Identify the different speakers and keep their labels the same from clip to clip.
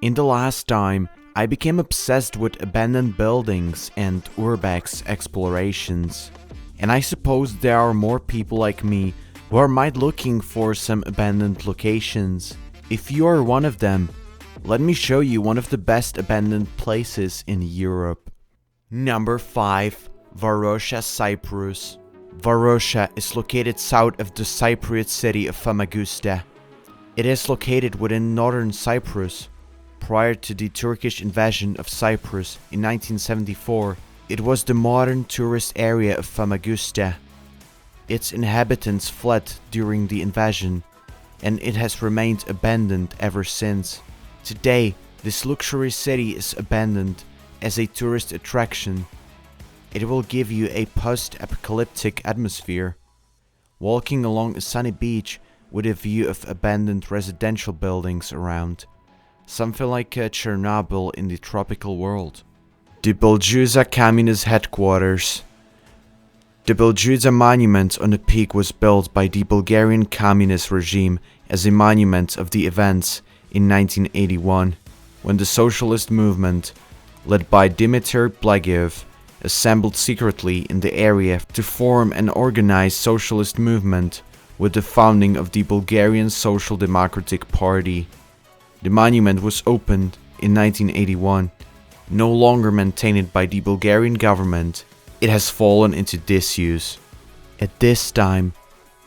Speaker 1: In the last time, I became obsessed with abandoned buildings and Urbex explorations. And I suppose there are more people like me who are might looking for some abandoned locations. If you are one of them, let me show you one of the best abandoned places in Europe. Number 5. VAROSHA, Cyprus. VAROSHA is located south of the Cypriot city of Famagusta. It is located within northern Cyprus. Prior to the Turkish invasion of Cyprus in 1974, it was the modern tourist area of Famagusta. Its inhabitants fled during the invasion, and it has remained abandoned ever since. Today, this luxury city is abandoned as a tourist attraction. It will give you a post-apocalyptic atmosphere. Walking along a sunny beach with a view of abandoned residential buildings around. Something like Chernobyl in the tropical world. The Buzludzha Communist headquarters. The Buzludzha Monument on the peak was built by the Bulgarian communist regime as a monument of the events in 1981, when the socialist movement, led by Dimitar Blegev, assembled secretly in the area to form an organized socialist movement with the founding of the Bulgarian Social Democratic Party. The monument was opened in 1981, no longer maintained by the Bulgarian government. It has fallen into disuse. At this time,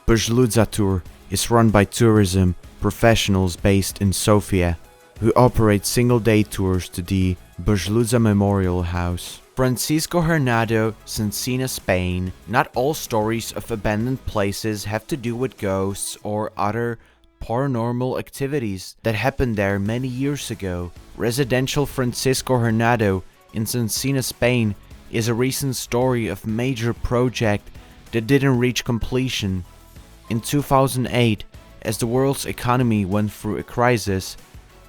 Speaker 1: Buzludzha tour is run by tourism professionals based in Sofia, who operate single-day tours to the Buzludzha Memorial House. Francisco Hernando, Cecina, Spain. Not all stories of abandoned places have to do with ghosts or other paranormal activities that happened there many years ago. Residential Francisco Hernando in Cecina, Spain is a recent story of a major project that didn't reach completion. In 2008, as the world's economy went through a crisis,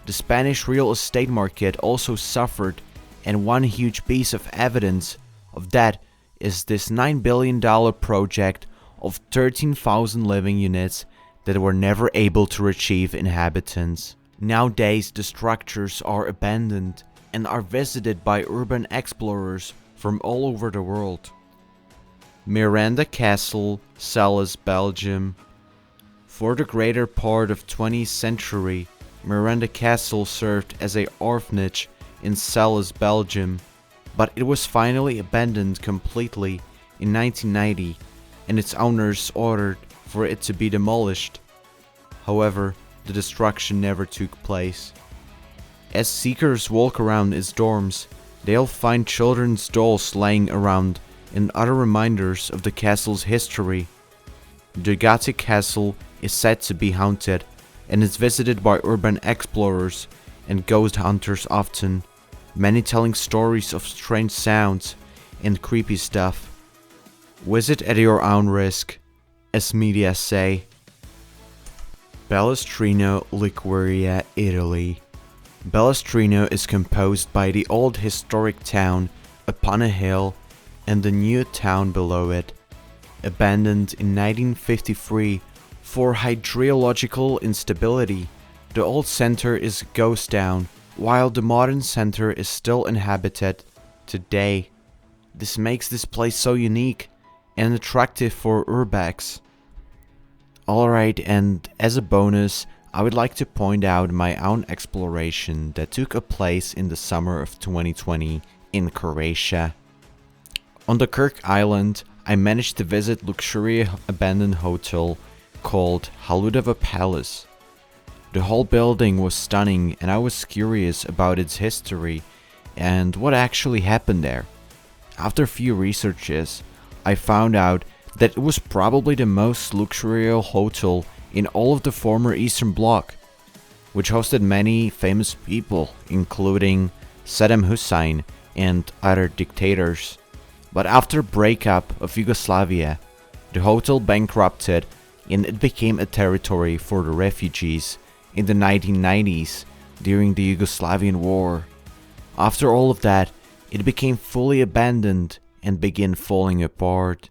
Speaker 1: the Spanish real estate market also suffered, and one huge piece of evidence of that is this $9 billion project of 13,000 living units that were never able to achieve inhabitants. Nowadays, the structures are abandoned and are visited by urban explorers from all over the world. Miranda Castle, Celles, Belgium. For the greater part of 20th century, Miranda Castle served as an orphanage in Celles, Belgium, but it was finally abandoned completely in 1990, and its owners ordered for it to be demolished. However, the destruction never took place. As seekers walk around its dorms, they'll find children's dolls laying around and other reminders of the castle's history. The Gothic castle is said to be haunted and is visited by urban explorers and ghost hunters often, many telling stories of strange sounds and creepy stuff. Visit at your own risk, as media say. Balestrino, Liguria, Italy. Balestrino is composed by the old historic town upon a hill and the new town below it. Abandoned in 1953 for hydrological instability, the old center is a ghost town, while the modern center is still inhabited today. This makes this place so unique and attractive for Urbex. Alright, and as a bonus, I would like to point out my own exploration that took place in the summer of 2020 in Croatia. On the Kirk Island, I managed to visit luxurious abandoned hotel called Haludova Palace. The whole building was stunning, and I was curious about its history and what actually happened there. After a few researches, I found out that it was probably the most luxurious hotel in all of the former Eastern Bloc, which hosted many famous people, including Saddam Hussein and other dictators. But after breakup of Yugoslavia, the hotel bankrupted and it became a territory for the refugees in the 1990s during the Yugoslavian War. After all of that, it became fully abandoned and began falling apart.